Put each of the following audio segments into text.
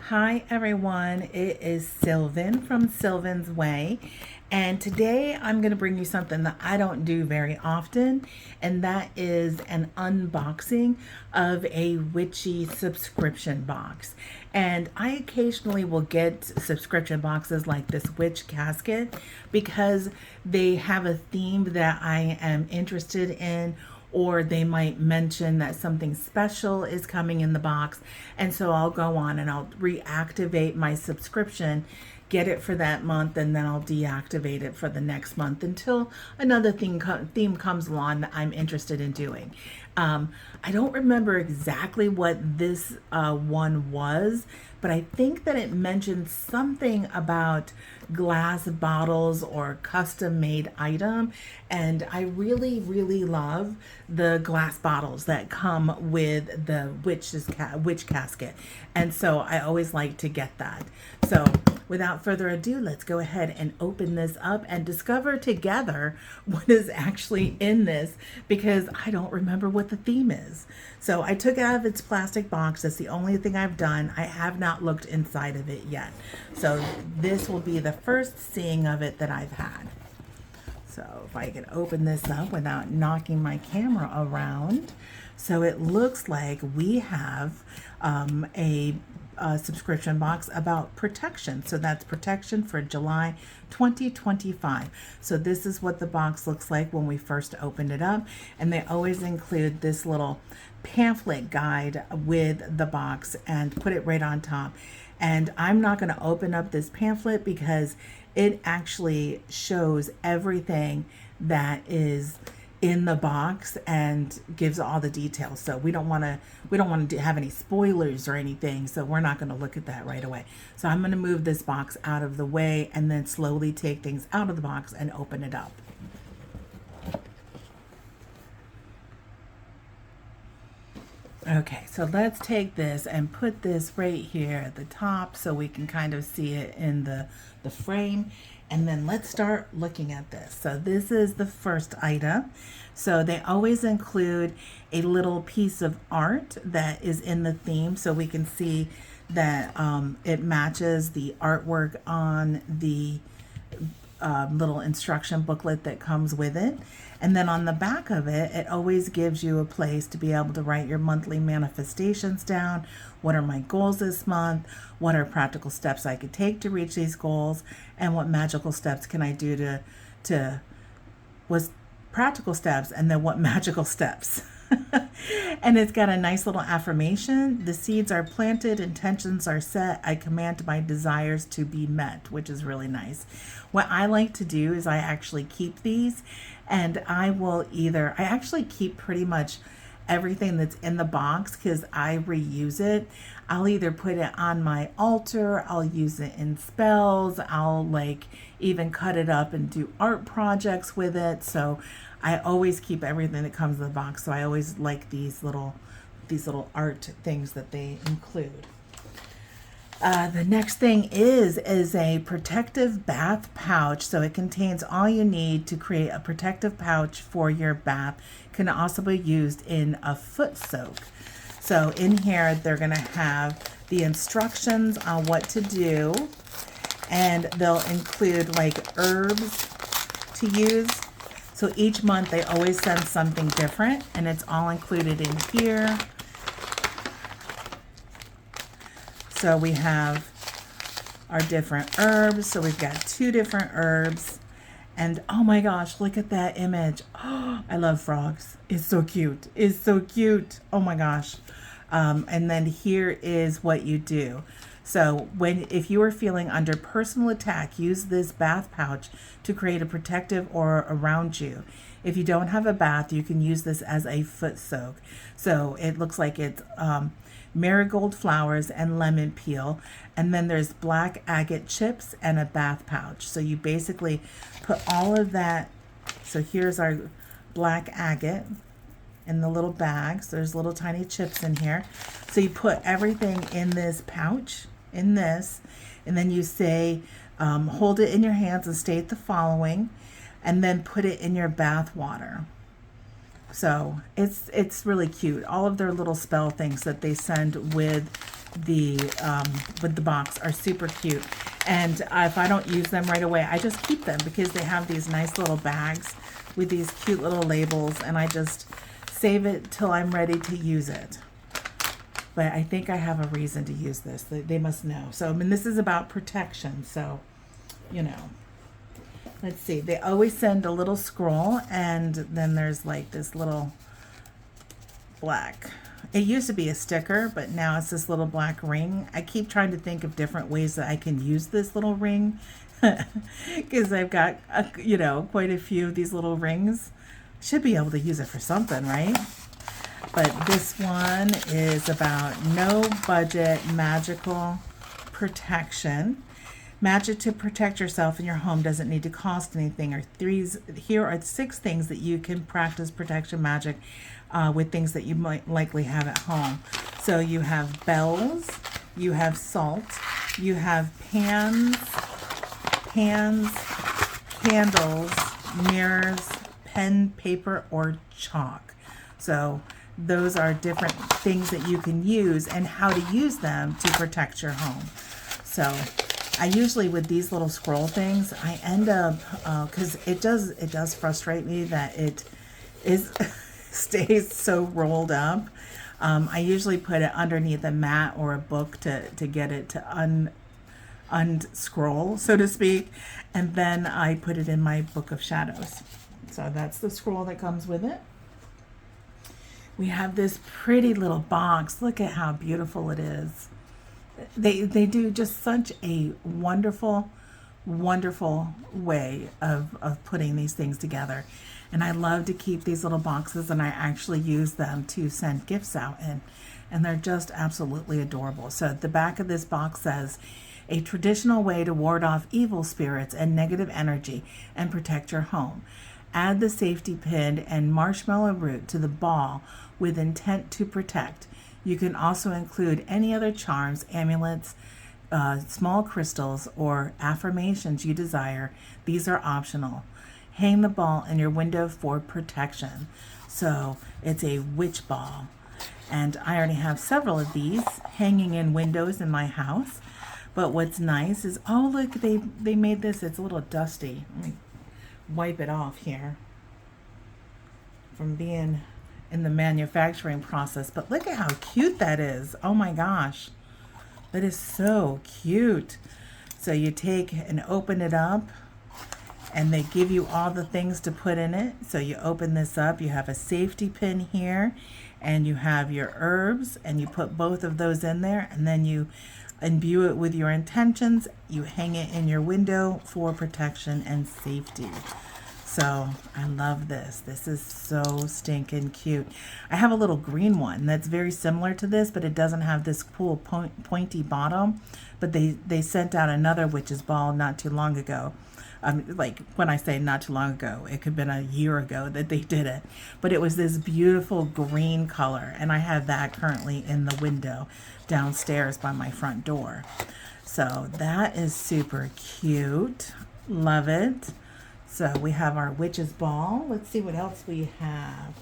Hi everyone, it is Sylvan from Sylvan's Way, and today I'm going to bring you something that I don't do very often, and that is an unboxing of a witchy subscription box. And I occasionally will get subscription boxes like this Witch Casket because they have a theme that I am interested in, or they might mention that something special is coming in the box. And so I'll go on and I'll reactivate my subscription, get it for that month, and then I'll deactivate it for the next month until another theme comes along that I'm interested in doing. I don't remember exactly what this one was, but I think that it mentioned something about glass bottles or custom made item. And I really, really love the glass bottles that come with the witch casket. And so I always like to get that. So without further ado, let's go ahead and open this up and discover together what is actually in this, because I don't remember what the theme is. So I took it out of its plastic box. That's the only thing I've done. I have not looked inside of it yet. So this will be the first seeing of it that I've had. So if I can open this up without knocking my camera around. So it looks like we have a subscription box about protection. So that's protection for July 2025. So this is what the box looks like when we first opened it up. And they always include this little pamphlet guide with the box and put it right on top. And I'm not going to open up this pamphlet because it actually shows everything that is in the box and gives all the details. So we don't want to have any spoilers or anything, so we're not going to look at that right away. So I'm going to move this box out of the way and then slowly take things out of the box and open it up. Okay, so let's take this and put this right here at the top so we can kind of see it in the frame. And then let's start looking at this. So this is the first item. So they always include a little piece of art that is in the theme, so we can see that it matches the artwork on the little instruction booklet that comes with it. And then on the back of it, it always gives you a place to be able to write your monthly manifestations down. What are my goals this month? What are practical steps I could take to reach these goals? And what magical steps can I do was practical steps, and then what magical steps? And it's got a nice little affirmation. The seeds are planted, intentions are set. I command my desires to be met, which is really nice. What I like to do is I actually keep these, and I actually keep pretty much everything that's in the box because I reuse it. I'll either put it on my altar, I'll use it in spells, I'll even cut it up and do art projects with it. So I always keep everything that comes in the box. So I always like these little art things that they include. The next thing is a protective bath pouch. So it contains all you need to create a protective pouch for your bath. Can also be used in a foot soak. So in here, they're going to have the instructions on what to do, and they'll include herbs to use. So each month they always send something different, and it's all included in here. So we have our different herbs. So we've got 2 different herbs. And oh my gosh, look at that image. Oh, I love frogs. It's so cute. It's so cute. Oh my gosh. And then here is what you do. So if you are feeling under personal attack, use this bath pouch to create a protective aura around you. If you don't have a bath, you can use this as a foot soak. So it looks like it's marigold flowers and lemon peel, and then there's black agate chips and a bath pouch. So you basically put all of that. So here's our black agate in the little bags. There's little tiny chips in here. So you put everything in this pouch, and then you say, hold it in your hands and state the following, and then put it in your bath water. So it's really cute. All of their little spell things that they send with the with the box are super cute. And if I don't use them right away, I just keep them because they have these nice little bags with these cute little labels, and I just save it till I'm ready to use it. But I think I have a reason to use this. They must know. So, I mean, this is about protection. So, you know, let's see. They always send a little scroll, and then there's like this little black. It used to be a sticker, but now it's this little black ring. I keep trying to think of different ways that I can use this little ring because I've got, you know, quite a few of these little rings. Should be able to use it for something, right? But this one is about no budget magical protection. Magic to protect yourself and your home doesn't need to cost anything. Here are 6 things that you can practice protection magic with things that you might likely have at home. So you have bells, you have salt, you have pans, candles, mirrors, pen, paper, or chalk. So those are different things that you can use and how to use them to protect your home. So I usually, with these little scroll things, I end up, because it does frustrate me that it is stays so rolled up. I usually put it underneath a mat or a book to get it to unscroll, so to speak, and then I put it in my book of shadows. So that's the scroll that comes with it. We have this pretty little box. Look at how beautiful it is. They do just such a wonderful way of putting these things together. And I love to keep these little boxes, and I actually use them to send gifts out in. And they're just absolutely adorable. So the back of this box says, a traditional way to ward off evil spirits and negative energy and protect your home. Add the safety pin and marshmallow root to the ball with intent to protect. You can also include any other charms, amulets, small crystals, or affirmations you desire. These are optional. Hang the ball in your window for protection. So it's a witch ball. And I already have several of these hanging in windows in my house. But what's nice is, oh look, they made this, it's a little dusty. Let me wipe it off here from being in the manufacturing process. But look at how cute that is. Oh my gosh, that is so cute. So you take and open it up, and they give you all the things to put in it. So you open this up, you have a safety pin here, and you have your herbs, and you put both of those in there, and then you imbue it with your intentions. You hang it in your window for protection and safety. So I love this. This is so stinking cute. I have a little green one that's very similar to this, but it doesn't have this cool pointy bottom. But they sent out another witch's ball not too long ago. Like when I say not too long ago, it could have been a year ago that they did it. But it was this beautiful green color, and I have that currently in the window downstairs by my front door. So that is super cute. Love it. So we have our witch's ball. Let's see what else we have.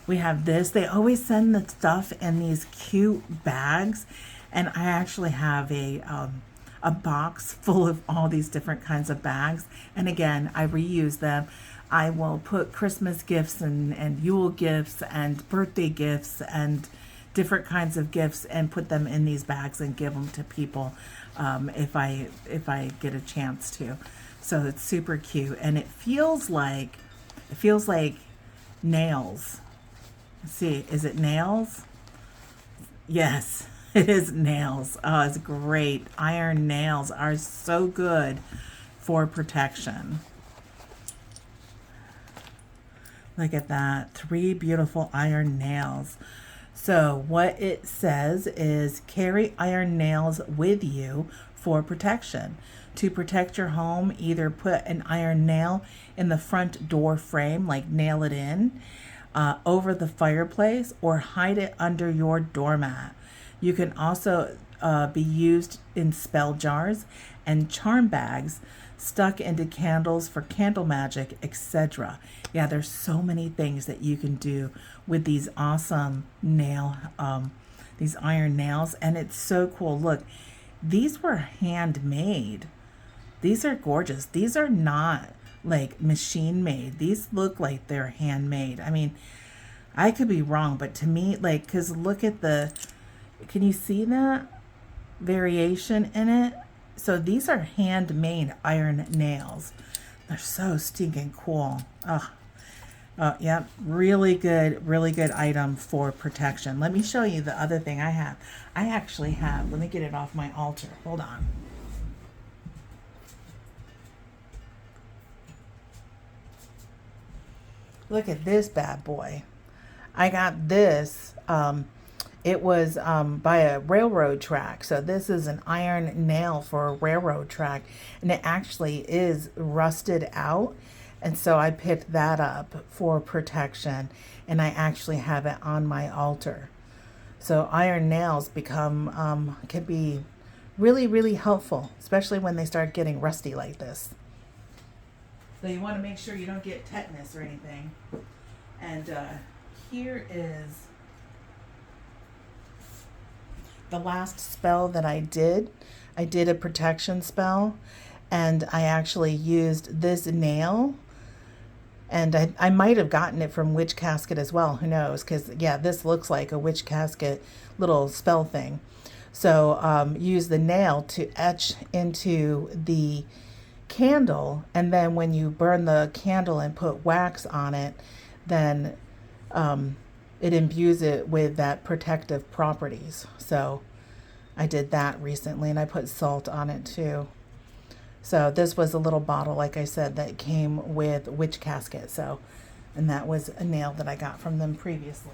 We have this. They always send the stuff in these cute bags, and I actually have a box full of all these different kinds of bags. And again, I reuse them. I will put Christmas gifts and Yule gifts and birthday gifts and different kinds of gifts and put them in these bags and give them to people if I get a chance to. So it's super cute, and it feels like nails. Let's see, is it nails? Yes, it is nails. Oh, it's great. Iron nails are so good for protection. Look at that. 3 beautiful iron nails. So what it says is carry iron nails with you for protection. To protect your home, either put an iron nail in the front door frame, like nail it in, over the fireplace, or hide it under your doormat. You can also be used in spell jars and charm bags, stuck into candles for candle magic, etc. Yeah, there's so many things that you can do with these awesome nail these iron nails, and it's so cool. Look, these were handmade. These are gorgeous. These are not like machine made. These look like they're handmade. I mean, I could be wrong, but to me, like, because look at the, can you see that variation in it? So these are handmade iron nails. They're so stinking cool. Oh, yep. Really good item for protection. Let me show you the other thing I have. I actually have, let me get it off my altar. Hold on. Look at this bad boy. I got this. It was by a railroad track. So this is an iron nail for a railroad track. And it actually is rusted out. And so I picked that up for protection. And I actually have it on my altar. So iron nails become, can be really helpful. Especially when they start getting rusty like this. So you want to make sure you don't get tetanus or anything. And here is the last spell that I did. I did a protection spell, and I actually used this nail. And I might have gotten it from Witch Casket as well. Who knows? Because, yeah, this looks like a Witch Casket little spell thing. So use the nail to etch into the candle, and then when you burn the candle and put wax on it, then it imbues it with that protective properties. So I did that recently, and I put salt on it too. So this was a little bottle, like I said, that came with Witch Casket. So, and that was a nail that I got from them previously.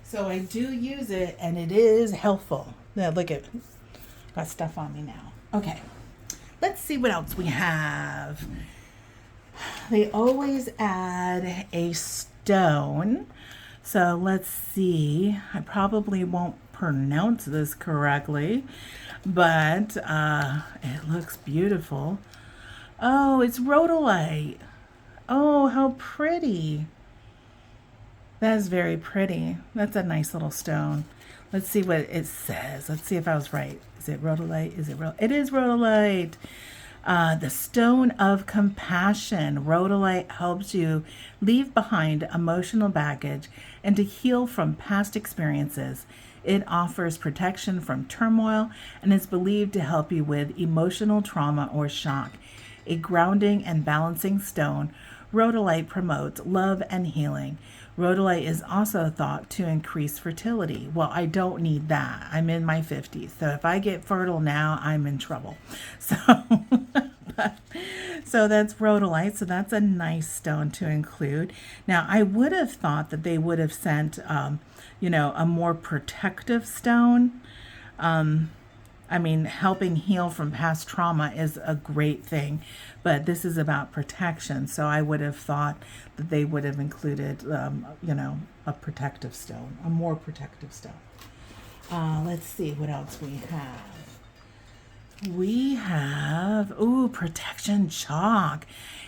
So I do use it, and it is helpful. Now look at, got stuff on me now. Okay, let's see what else we have. They always add a stone. So let's see. I probably won't pronounce this correctly, but it looks beautiful. Oh, it's rhodolite. Oh, how pretty. That is very pretty. That's a nice little stone. Let's see what it says. Let's see if I was right. Is it rhodolite? It is rhodolite. The stone of compassion. Rhodolite helps you leave behind emotional baggage and to heal from past experiences. It offers protection from turmoil and is believed to help you with emotional trauma or shock. A grounding and balancing stone, rhodolite promotes love and healing. Rhodolite is also thought to increase fertility. Well, I don't need that. I'm in my 50s. So if I get fertile now, I'm in trouble. So, so that's rhodolite. So that's a nice stone to include. Now, I would have thought that they would have sent, a more protective stone. I mean, helping heal from past trauma is a great thing, but this is about protection. So I would have thought that they would have included, a protective stone, a more protective stone. Let's see what else we have. We have, protection chalk,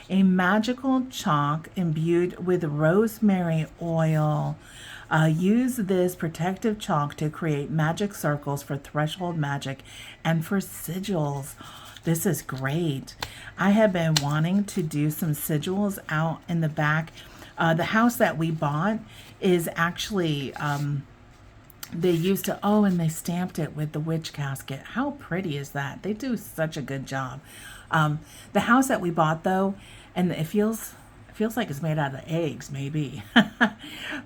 a magical chalk imbued with rosemary oil. Use this protective chalk to create magic circles for threshold magic and for sigils. This is great. I have been wanting to do some sigils out in the back. The house that we bought is actually, they used to, and they stamped it with the Witch Casket. How pretty is that? They do such a good job. The house that we bought though, and it feels like it's made out of eggs, maybe.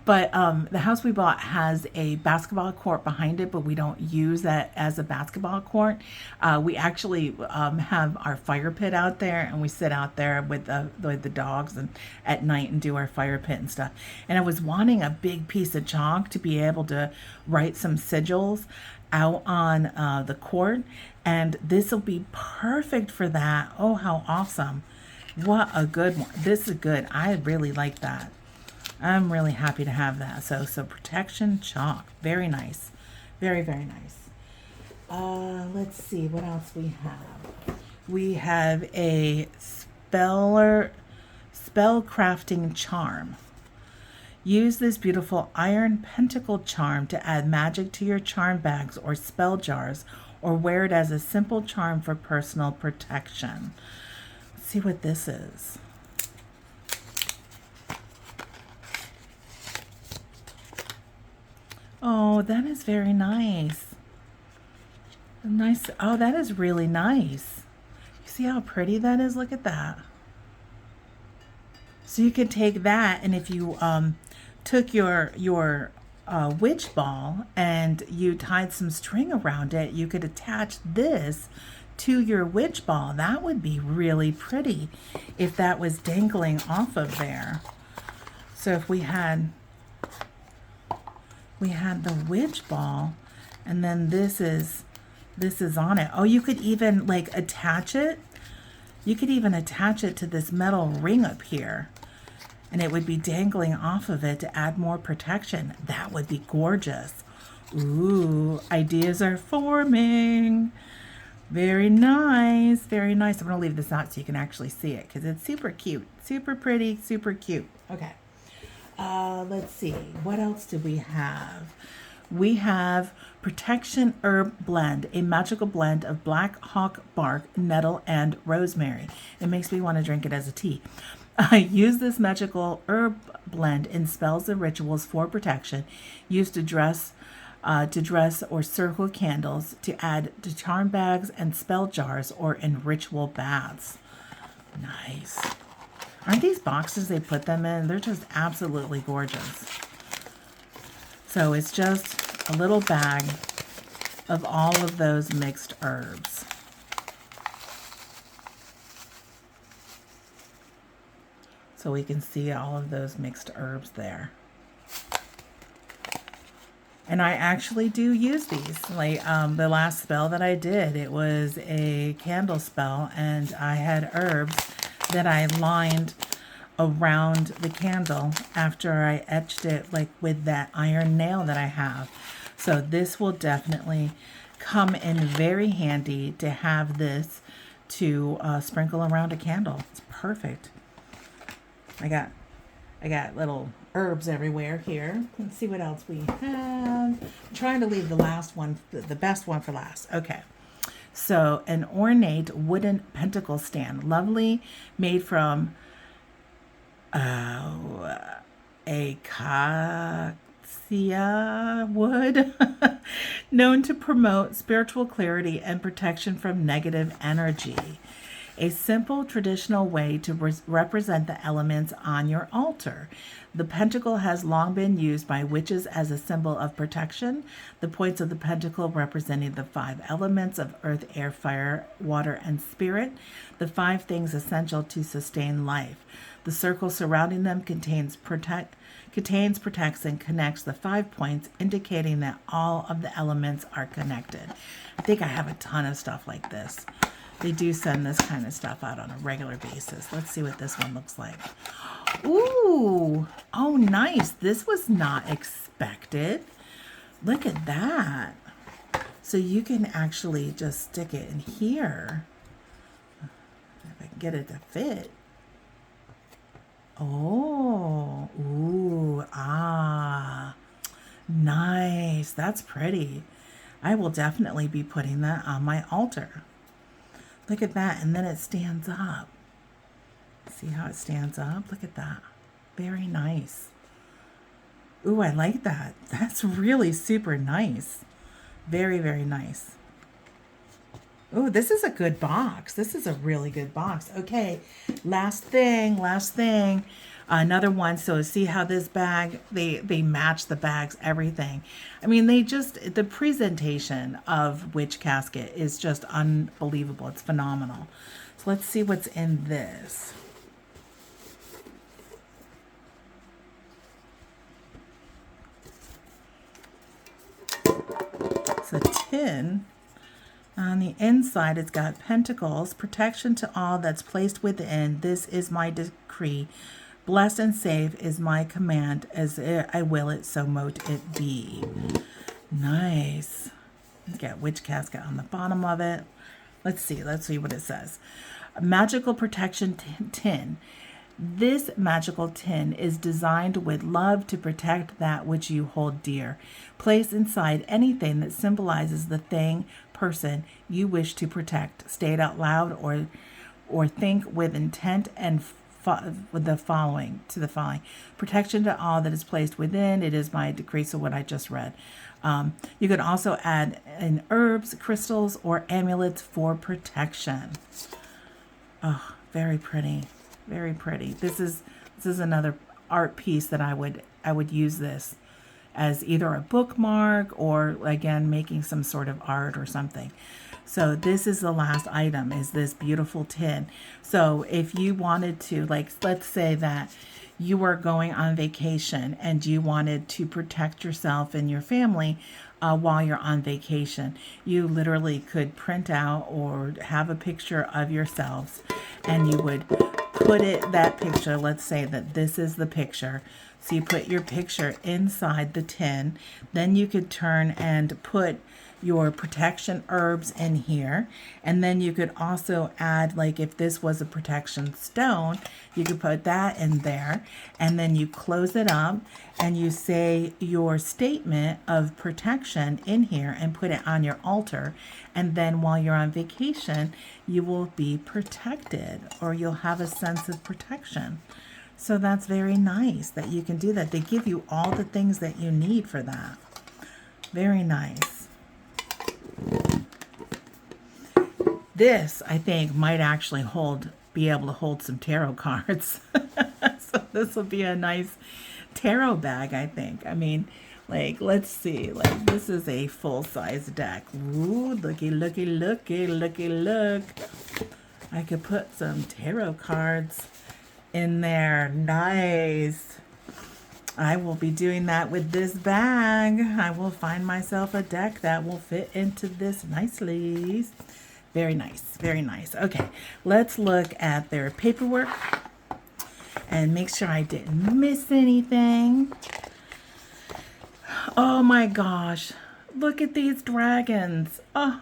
But the house we bought has a basketball court behind it, but we don't use that as a basketball court. We actually have our fire pit out there, and we sit out there with the dogs and at night and do our fire pit and stuff. And I was wanting a big piece of chalk to be able to write some sigils out on the court, and this will be perfect for that. Oh, how awesome. What a good one. This is good. I really like that. I'm really happy to have that. So protection chalk. Very nice. Very nice. Let's see what else we have. We have a spell crafting charm. Use this beautiful iron pentacle charm to add magic to your charm bags or spell jars, or wear it as a simple charm for personal protection. Let's see what this is. Oh, that is very nice. Nice. Oh, that is really nice. You see how pretty that is? Look at that. So you could take that, and if you took your witch ball and you tied some string around it, you could attach this to your witch ball. That would be really pretty if that was dangling off of there. So if we had the witch ball, and then this is on it. Oh, you could even like attach it. You could even attach it to this metal ring up here, and it would be dangling off of it to add more protection. That would be gorgeous. Ooh, ideas are forming. Very nice, very nice. I'm gonna leave this out so you can actually see it because it's super cute, super pretty, super cute. Okay. Let's see, what else do we have? We have Protection Herb Blend, a magical blend of black hawk bark, nettle, and rosemary. It makes me want to drink it as a tea. Use this magical herb blend in spells and rituals for protection. Used to dress or circle candles, to add to charm bags and spell jars, or in ritual baths. Nice. Aren't these boxes they put them in? They're just absolutely gorgeous. So it's just a little bag of all of those mixed herbs. So we can see all of those mixed herbs there. And I actually do use these. Like the last spell that I did, it was a candle spell, and I had herbs that I lined around the candle after I etched it like with that iron nail that I have. So this will definitely come in very handy to have this to sprinkle around a candle. It's perfect. I got little herbs everywhere here. Let's see what else we have. I'm trying to leave the last one, the best one for last. Okay. So an ornate wooden pentacle stand, lovely, made from acacia wood, known to promote spiritual clarity and protection from negative energy. A simple traditional way to represent the elements on your altar. The pentacle has long been used by witches as a symbol of protection, the points of the pentacle representing the 5 elements of earth, air, fire, water, and spirit, the 5 things essential to sustain life. The circle surrounding them contains, protects, and connects the 5 points, indicating that all of the elements are connected. I think I have a ton of stuff like this. They do send this kind of stuff out on a regular basis. Let's see what this one looks like. Ooh, oh nice. This was not expected. Look at that. So you can actually just stick it in here. If I can get it to fit. Oh, ooh, ah, nice. That's pretty. I will definitely be putting that on my altar. Look at that, and then it stands up. See how it stands up? Look at that. Very nice. Ooh, I like that. That's really super nice. Very, very nice. Ooh, this is a good box. This is a really good box. Okay, last thing. Another one. So see how this bag, they match the bags, everything. I mean, the presentation of Witch Casket is just unbelievable. It's phenomenal. So let's see what's in this. It's a tin. On the inside, it's got pentacles, protection to all that's placed within. This is my decree. Blessed and safe is my command, as I will it, so mote it be. Nice. It's got Witch Casket on the bottom of it. Let's see what it says. A magical protection tin. This magical tin is designed with love to protect that which you hold dear. Place inside anything that symbolizes the thing, person you wish to protect. Say it out loud or think with intent and with the following protection to all that is placed within. It is my decree. So what I just read. You can also add in herbs, crystals, or amulets for protection. Oh, very pretty. Very pretty. This is another art piece that I would use this as either a bookmark or, again, making some sort of art or something. So this is the last item, is this beautiful tin. So if you wanted to, like, let's say that you were going on vacation and you wanted to protect yourself and your family while you're on vacation, you literally could print out or have a picture of yourselves, and you would put that picture, let's say that this is the picture. So you put your picture inside the tin. Then you could turn and put your protection herbs in here. And then you could also add, like if this was a protection stone, you could put that in there. And then you close it up and you say your statement of protection in here and put it on your altar. And then while you're on vacation, you will be protected, or you'll have a sense of protection. So that's very nice that you can do that. They give you all the things that you need for that. Very nice. This, I think, might actually be able to hold some tarot cards. So this will be a nice tarot bag, I think. I mean, like, let's see. Like, this is a full-size deck. Ooh, looky, looky, looky, looky, look. I could put some tarot cards in there. Nice. I will be doing that with this bag. I will find myself a deck that will fit into this nicely. Very nice. Very nice. Okay, let's look at their paperwork and make sure I didn't miss anything. Oh my gosh. Look at these dragons. Oh,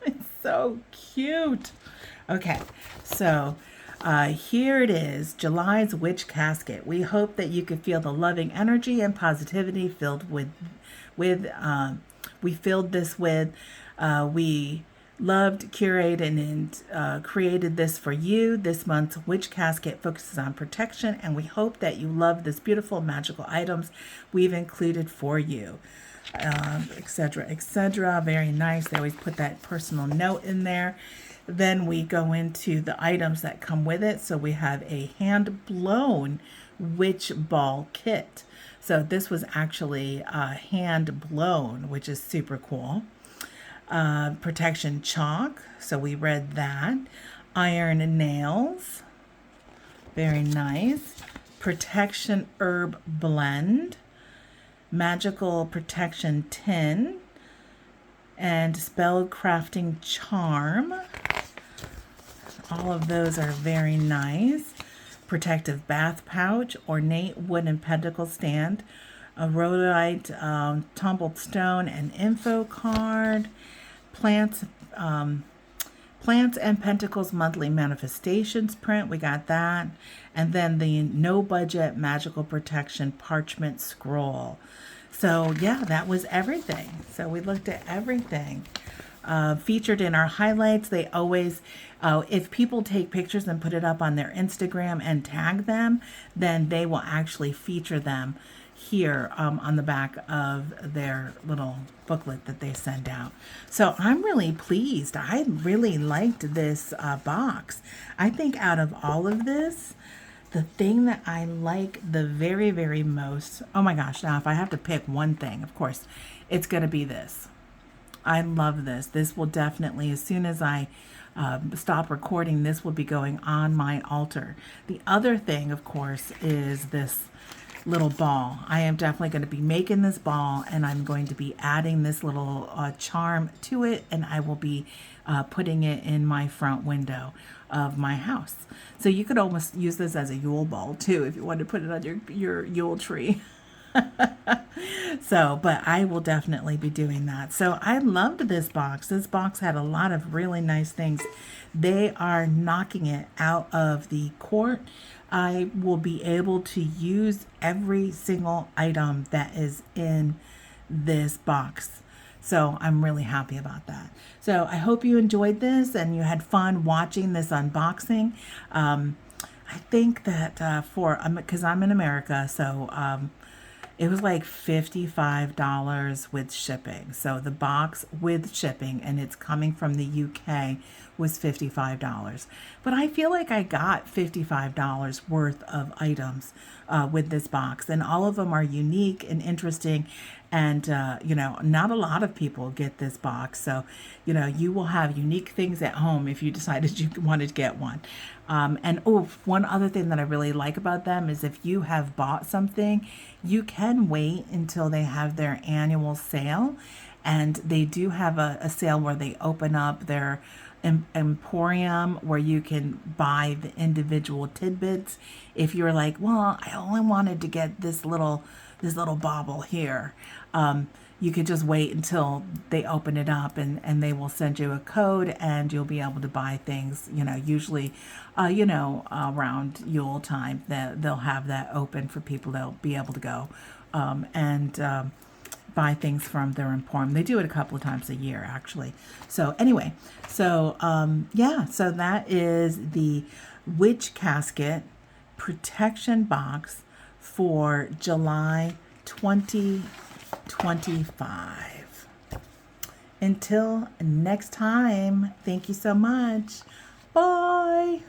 it's so cute. Okay, so here it is, July's Witch Casket. We hope that you could feel the loving energy and positivity we filled this with. We loved, curated, and created this for you. This month's Witch Casket focuses on protection, and we hope that you love this beautiful magical items we've included for you. Etc., etc. Very nice. They always put that personal note in there. Then we go into the items that come with it. So we have a hand-blown witch ball kit. So this was actually hand-blown, which is super cool. Protection chalk. So we read that. Iron nails. Very nice. Protection herb blend. Magical protection tin. And spell crafting charm. All of those are very nice. Protective bath pouch, ornate wooden pentacle stand, a rhodolite tumbled stone, and info card. Plants and Pentacles monthly manifestations print. We got that. And then the no budget magical protection parchment scroll. So yeah, that was everything. So we looked at everything. Featured in our highlights. They always, if people take pictures and put it up on their Instagram and tag them, then they will actually feature them here on the back of their little booklet that they send out. So I'm really pleased. I really liked this box. I think out of all of this, the thing that I like the very, very most, oh my gosh, now if I have to pick one thing, of course, it's going to be this. I love this. This will definitely, as soon as I stop recording, this will be going on my altar. The other thing, of course, is this little ball. I am definitely going to be making this ball, and I'm going to be adding this little charm to it, and I will be putting it in my front window of my house. So you could almost use this as a Yule ball too if you want to put it on your Yule tree. So, but I will definitely be doing that. So I loved this box. This box had a lot of really nice things. They are knocking it out of the court I will be able to use every single item that is in this box. So I'm really happy about that. So I hope you enjoyed this and you had fun watching this unboxing. I think that because I'm in America, so it was like $55 with shipping. So the box with shipping, and it's coming from the UK, was $55. But I feel like I got $55 worth of items with this box, and all of them are unique and interesting. And, not a lot of people get this box. So, you will have unique things at home if you decided you wanted to get one. One other thing that I really like about them is if you have bought something, you can wait until they have their annual sale. And they do have a sale where they open up their emporium where you can buy the individual tidbits. If you're like, well, I only wanted to get this little bauble here, you could just wait until they open it up, and they will send you a code, and you'll be able to buy things, usually, around Yule time, that they'll have that open for people. They'll be able to go and buy things from their emporium. They do it a couple of times a year, actually. So anyway, so so that is the Witch Casket Protection Box for July 2025. Until next time, thank you so much. Bye.